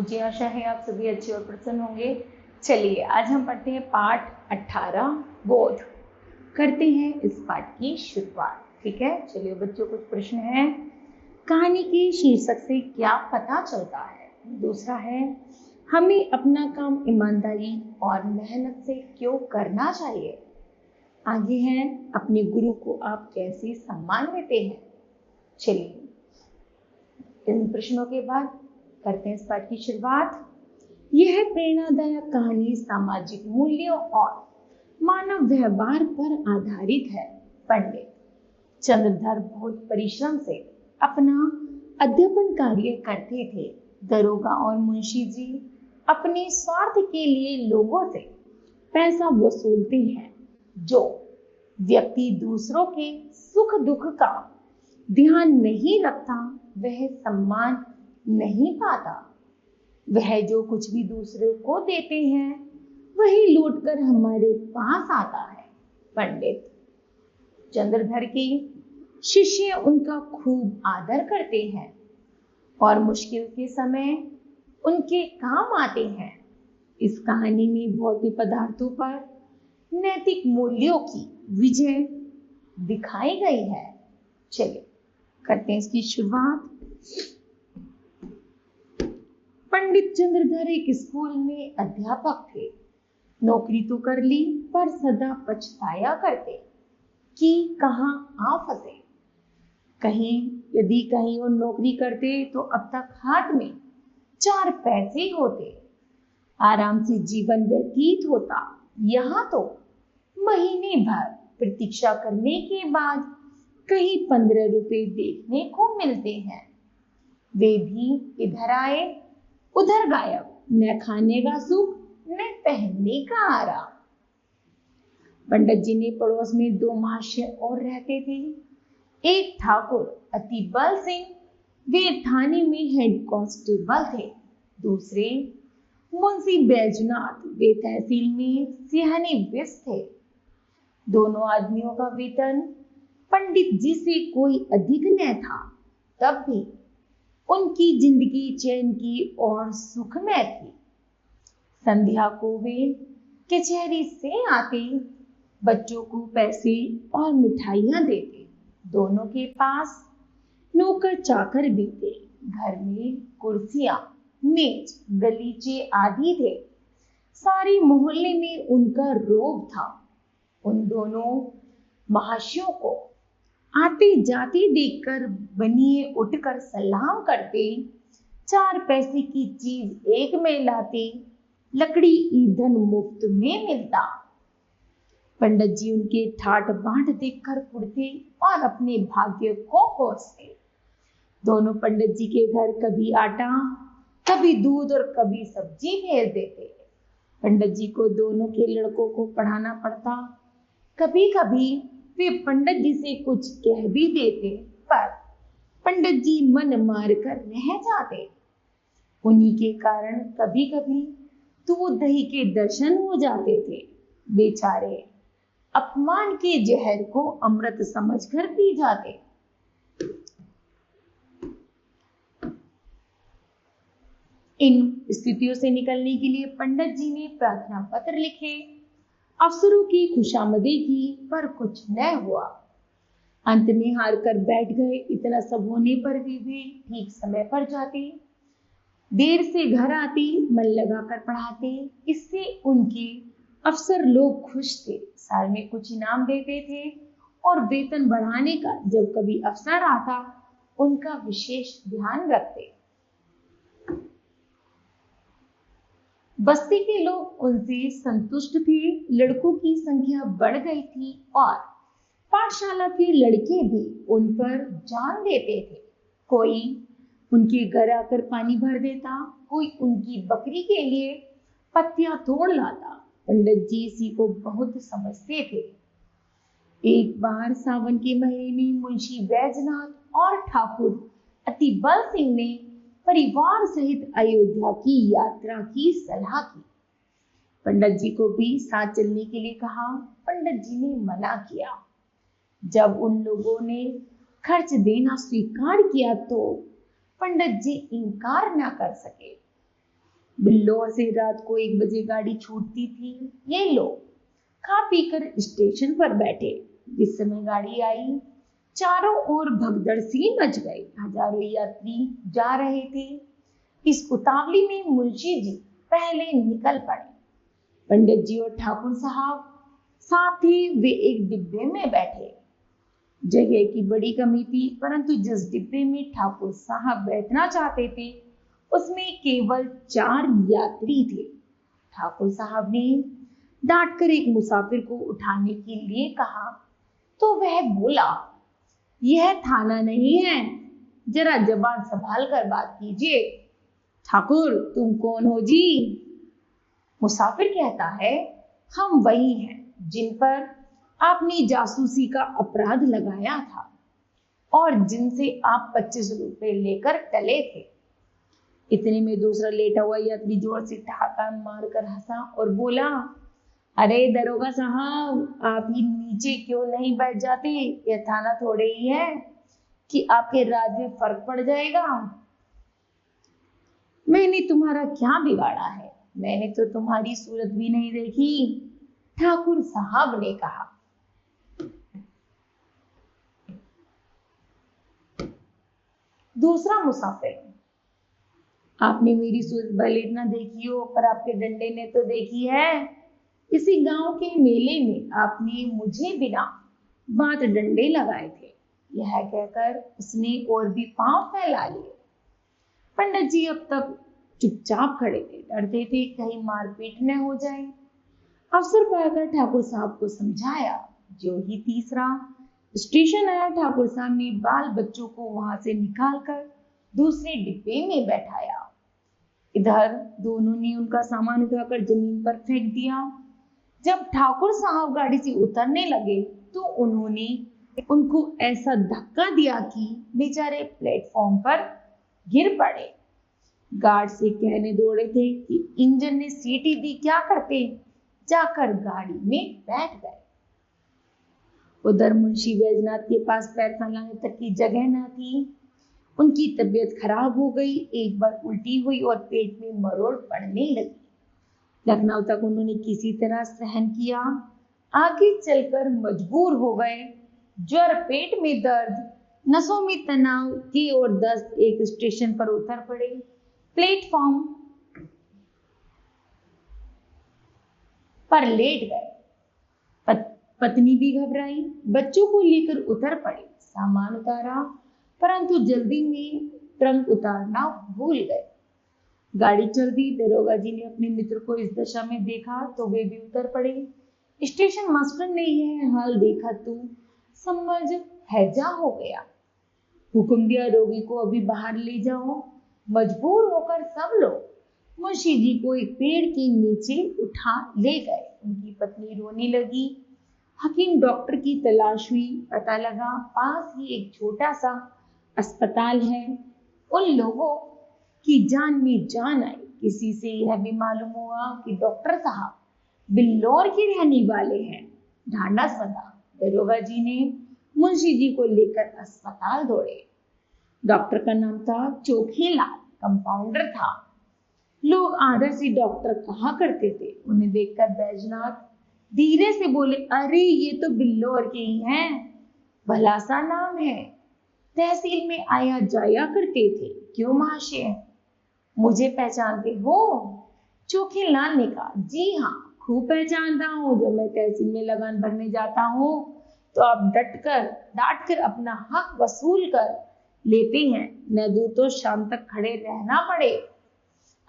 मुझे आशा है आप सभी अच्छे और प्रसन्न होंगे। चलिए आज हम पढ़ते हैं पाठ 18 बोध। करते हैं इस पाठ की शुरुआत। ठीक है, चलिए बच्चों कुछ प्रश्न हैं। कहानी के शीर्षक से क्या पता चलता है? दूसरा है हमें अपना काम ईमानदारी और मेहनत से क्यों करना चाहिए? आगे है अपने गुरु को आप कैसे सम्मान देते हैं? चलिए इन प्रश्नों के बाद करते हैं इस पाठ की शुरुआत। यह प्रेरणादायक कहानी सामाजिक मूल्यों और मानव व्यवहार पर आधारित है। पंडित चंद्रधर बहुत परिश्रम से अपना अध्यापन कार्य करते थे। दरोगा और मुंशी जी अपने स्वार्थ के लिए लोगों से पैसा वसूलते हैं। जो व्यक्ति दूसरों के सुख दुख का ध्यान नहीं रखता वह सम्मान नहीं पाता। वह जो कुछ भी दूसरों को देते हैं वही लौटकर हमारे पास आता है। पंडित चंद्रधर के शिष्य उनका खूब आदर करते हैं और मुश्किल के समय उनके काम आते हैं। इस कहानी में भौतिक पदार्थों पर नैतिक मूल्यों की विजय दिखाई गई है। चलिए करते हैं इसकी शुरुआत। पंडित चंद्रधर एक स्कूल में अध्यापक थे। नौकरी तो कर ली पर सदा पछताया करते कि कहाँ आ फंसे। यदि कहीं और नौकरी करते तो अब तक हाथ में 4 पैसे होते, आराम से जीवन व्यतीत होता। यहाँ तो महीने भर प्रतीक्षा करने के बाद कहीं 15 रुपए देखने को मिलते हैं। वे भी इधर आए उधर गायब, न खाने का सुख न पहनने का आराम। पंडित जी ने पड़ोस में 2 महाशय और रहते थे। एक ठाकुर अतिबल सिंह, वे थाने में हेड कांस्टेबल थे। दूसरे मुंशी बैजनाथ, वे तहसील में सियाहने व्यस्त थे। दोनों आदमियों का वेतन पंडित जी से कोई अधिक न था, तब भी उनकी जिंदगी चैन की और सुखमय थी। संध्या को वे कचहरी से आते, बच्चों को पैसे और मिठाइयां देते। दोनों के पास नौकर चाकर भी थे। घर में कुर्सियां, मेज, गलीचे आदि थे। सारे मोहल्ले में उनका रोब था। उन दोनों महाशयों को आते जाते देखकर बनिए उठकर सलाम करते। 4 पैसे की चीज एक में लाते, लकड़ी ईंधन मुफ्त में मिलता। पंडित जी उनके ठाट बाट देखकर कुड़ते और अपने भाग्य को कोसते। दोनों पंडित जी के घर कभी आटा, कभी दूध और कभी सब्जी भेज देते। पंडित जी को दोनों के लड़कों को पढ़ाना पड़ता। कभी कभी वे पंडित जी से कुछ कह भी देते, पर पंडित जी मन मार कर रह जाते। उन्हीं के कारण कभी कभी दूध दही के दर्शन हो जाते थे। बेचारे अपमान के जहर को अमृत समझकर पी जाते। इन स्थितियों से निकलने के लिए पंडित जी ने प्रार्थना पत्र लिखे, अफसरों की खुशामदी की, पर कुछ न हुआ। अंत में हार कर बैठ गए। इतना सब होने पर भी वे ठीक समय पर जाते, देर से घर आते, मन लगाकर पढ़ाते। इससे उनके अफसर लोग खुश थे, साल में कुछ इनाम देते थे और वेतन बढ़ाने का जब कभी अवसर आता उनका विशेष ध्यान रखते। बस्ती के लोग उनसे संतुष्ट थे। लड़कों की संख्या बढ़ गई थी और पाठशाला के लड़के भी उन पर जान देते थे। कोई उनके घर आकर पानी भर देता, कोई उनकी बकरी के लिए पत्तियां तोड़ लाता। पंडित जी इसी को बहुत समझते थे। एक बार सावन के महीने में मुंशी बैजनाथ और ठाकुर अतिबल सिंह ने परिवार सहित अयोध्या की यात्रा की सलाह की। पंडित जी को भी साथ चलने के लिए कहा। पंडित जी ने मना किया। जब उन लोगों ने खर्च देना स्वीकार किया तो पंडित जी इनकार न कर सके। बिल्लौर से रात को 1 बजे गाड़ी छूटती थी। ये लोग खा पीकर स्टेशन पर बैठे। जिस समय गाड़ी आई, चारों ओर भगदड़ सी मच गई। हजारों यात्री जा रहे थे। इस उतावली में मुंशी जी पहले निकल पड़े। पंडित जी और ठाकुर साहब साथ ही वे एक डिब्बे में बैठे। जगह की बड़ी कमी थी, परंतु जिस डिब्बे में ठाकुर साहब बैठना चाहते थे उसमें केवल 4 यात्री थे। ठाकुर साहब ने डांट कर एक मुसाफिर को उठाने के लिए कहा तो वह बोला, यह थाना नहीं है, जरा जबान संभाल कर बात कीजिए। ठाकुर, तुम कौन हो जी? मुसाफिर कहता है, हम वही हैं जिन पर आपने जासूसी का अपराध लगाया था और जिनसे आप 25 रुपए लेकर टले थे। इतने में दूसरा लेटा हुआ यात्री जोर से ठहाका मारकर हंसा और बोला, अरे दरोगा साहब, आप ही नीचे क्यों नहीं बैठ जाते? यह थाना थोड़े ही है कि आपके राज में फर्क पड़ जाएगा। मैंने तुम्हारा क्या बिगाड़ा है? मैंने तो तुम्हारी सूरत भी नहीं देखी, ठाकुर साहब ने कहा। दूसरा मुसाफिर, आपने मेरी सूरत भले न देखी हो, पर आपके डंडे ने तो देखी है। किसी गांव के मेले में आपने मुझे बिना बात डंडे लगाए थे। यह कहकर उसने और भी पांव फैला लिए। पंडित जी अब तक चुपचाप खड़े थे, डरते थे कहीं मारपीट न हो जाए। अवसर पाकर ठाकुर साहब को समझाया। जो ही तीसरा स्टेशन आया, ठाकुर साहब ने बाल बच्चों को वहां से निकालकर दूसरे डिब्बे में बैठाया। इधर दोनों ने उनका सामान उठाकर जमीन पर फेंक दिया। जब ठाकुर साहब गाड़ी से उतरने लगे तो उन्होंने उनको ऐसा धक्का दिया कि बेचारे प्लेटफॉर्म पर गिर पड़े। गार्ड से कहने दौड़े थे कि इंजन ने सीटी दी, क्या करते? जाकर गाड़ी में बैठ गए। उधर मुंशी बैजनाथ के पास पैर फैलाने तक की जगह न थी। उनकी तबीयत खराब हो गई। एक बार उल्टी हुई और पेट में मरोड़ पड़ने लगी। लखनऊ तक उन्होंने किसी तरह सहन किया। आगे चलकर मजबूर हो गए। ज्वर, पेट में दर्द, नसों में तनाव की और दस्त, एक स्टेशन पर उतर पड़े। प्लेटफॉर्म पर लेट गए। पत्नी भी घबराई, बच्चों को लेकर उतर पड़ी। सामान उतारा, परंतु जल्दी में ट्रंक उतारना भूल गए। गाड़ी चल दी। दरोगा जी ने अपने मित्र को इस दशा में देखा तो वे भी उतर पड़े। स्टेशन मास्टर ने यह हाल देखा तो समझ हैजा हो गया। हुक्म दिया, रोगी को अभी बाहर ले जाओ। मजबूर होकर सब लोग मुंशी जी को एक पेड़ के नीचे उठा ले गए। उनकी पत्नी रोने लगी। हकीम डॉक्टर की तलाश हुई। पता लगा पास ही एक छोटा सा अस्पताल है। उन लोगों की जान में जान आई। किसी से यह भी मालूम हुआ कि डॉक्टर साहब बिल्लौर के रहने वाले हैं। ढांढस बंधा। दरोगा जी ने मुंशी जी को लेकर अस्पताल दौड़े। डॉक्टर का नाम था चोखेलाल, कंपाउंडर था। लोग आदर से डॉक्टर कहा करते थे। उन्हें देखकर बैजनाथ धीरे से बोले, अरे ये तो बिल्लौर के ही हैं, भला सा नाम है, तहसील में आया जाया करते थे। क्यों महाशय, मुझे पहचानते हो? चोखेलाल ने कहा, जी हाँ, खूब पहचानता हूँ। जब मैं तहसील में लगान भरने जाता हूँ तो आप डांट कर अपना हक वसूल कर लेते हैं। न दूर तो शाम तक खड़े रहना पड़े।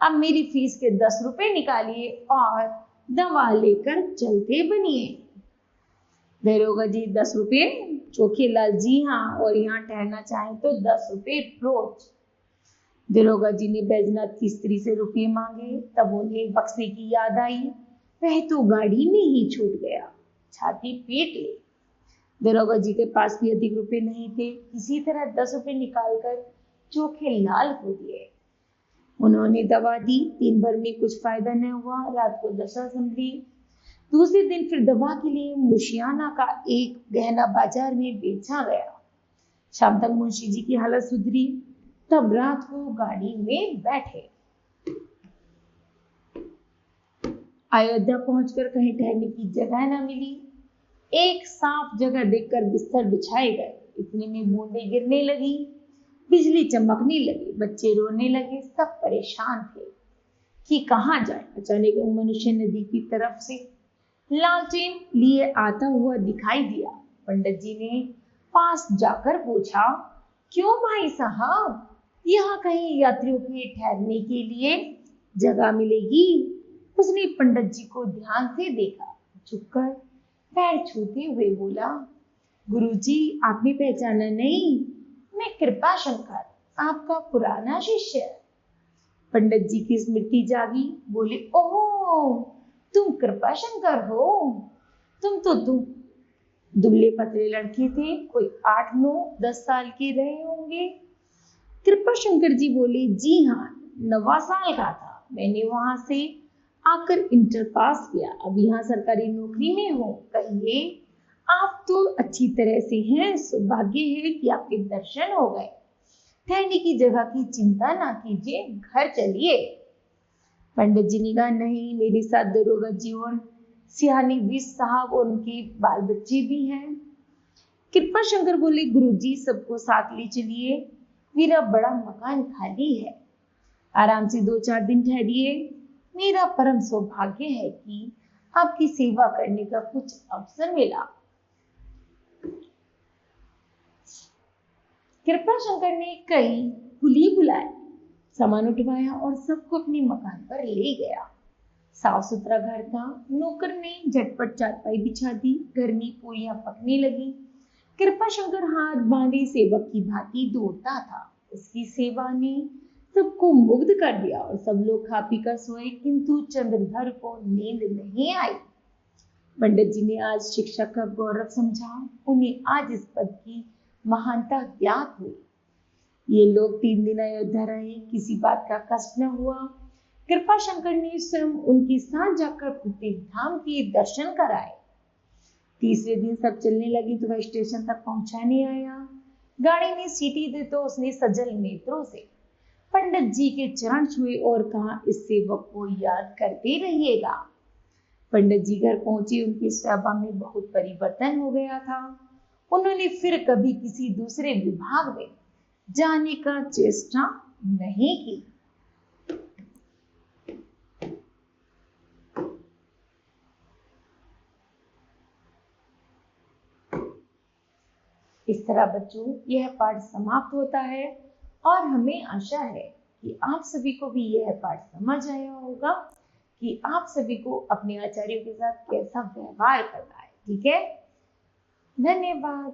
अब मेरी फीस के 10 रुपए निकालिए और दवा लेकर चलते बनिए। दरोगा जी, 10 रुपए? चोखेलाल, जी हाँ, और यहाँ ठहरना चाहे तो 10 रुपए रोज। दरोगा जी ने बैजनाथ की स्त्री से रुपये मांगे। तब उन्हें बक्से की याद आई। वह तो गाड़ी में ही छूट गया। छाती पीट ली। दरोगा जी के पास भी अधिक रुपए नहीं थे। किसी तरह 10 रुपए निकालकर चोखेलाल को दिए। उन्होंने दवा दी। दिन भर में कुछ फायदा न हुआ। रात को दशा संभली। दूसरे दिन फिर दवा के लिए मुशियाना का एक गहना बाजार में बेचा गया। शाम तक मुंशी जी की हालत सुधरी। तब रात को गाड़ी में बैठे। अयोध्या पहुंचकर कहीं ठहरने की जगह न मिली। एक साफ जगह देखकर बिस्तर बिछाए गए। इतने में बूंदें गिरने लगी, बिजली चमकने लगी, बच्चे रोने लगे। सब परेशान थे कि कहाँ जाए। अचानक एक मनुष्य नदी की तरफ से लालटेन लिए आता हुआ दिखाई दिया। पंडित जी ने पास जाकर पूछा, क्यों भाई साहब, यहाँ कहीं यात्रियों के ठहरने के लिए जगह मिलेगी? उसने पंडित जी को ध्यान से देखा, झुककर पैर छूते हुए बोला, गुरुजी आपने पहचाना नहीं? मैं कृपा शंकर, आपका पुराना शिष्य। पंडित जी की स्मृति जागी, बोले, ओह तुम कृपा शंकर हो। तुम दुबले पतले लड़के थे, कोई 8, 9, 10 साल के रहे होंगे। कृपा शंकर जी बोले, जी हाँ, 9 साल का था। मैंने वहां से आकर इंटर पास किया, अब यहाँ सरकारी नौकरी में हूँ। कहिए, आप तो अच्छी तरह से हैं, सौभाग्य है कि आपके दर्शन हो गए। ठहरने की जगह की चिंता ना कीजिए, घर चलिए। पंडित जी ने कहा, नहीं, मेरे साथ दरोगा जी और सियानी विश साहब और उनके बाल बच्चे भी हैं। कृपा शंकर बोले, गुरुजी सबको साथ ले चलिए, मेरा बड़ा मकान खाली है, आराम से 2-4 दिन ठहरिए। मेरा परम सौभाग्य है कि आपकी सेवा करने का कुछ अवसर मिला। कृपा शंकर ने कई कुली बुलाए, सामान उठवाया और सबको अपने मकान पर ले गया। साफ सुथरा घर था। नौकर ने झटपट चारपाई बिछा दी। घर में पूरियां पकने लगी। कृपा शंकर हाथ बांधे सेवक की भांति दौड़ता था। उसकी सेवा ने सबको मुग्ध कर दिया और सब लोग खा पी कर सोए, किंतु चंद्रधर को नींद नहीं आई। पंडित जी ने आज शिक्षा का गौरव समझा। उन्हें आज इस पद की महानता ज्ञात हुई। ये लोग 3 दिन अयोध्या रहे, किसी बात का कष्ट न हुआ। कृपा शंकर ने स्वयं उनके साथ जाकर प्रत्येक धाम के दर्शन कराए। तीसरे दिन सब चलने लगी तो वह स्टेशन तक पहुंचा नहीं आया। गाड़ी ने सीटी दी तो उसने सजल नेत्रों से पंडित जी के चरण छुए और कहा, इस सेवक को याद करते रहिएगा। पंडित जी घर पहुंचे। उनकी स्वभाव में बहुत परिवर्तन हो गया था। उन्होंने फिर कभी किसी दूसरे विभाग में जाने का चेष्टा नहीं की। इस तरह बच्चों यह पाठ समाप्त होता है और हमें आशा है कि आप सभी को भी यह पाठ समझ आया होगा कि आप सभी को अपने आचार्यों के साथ कैसा व्यवहार करना है। ठीक है, धन्यवाद।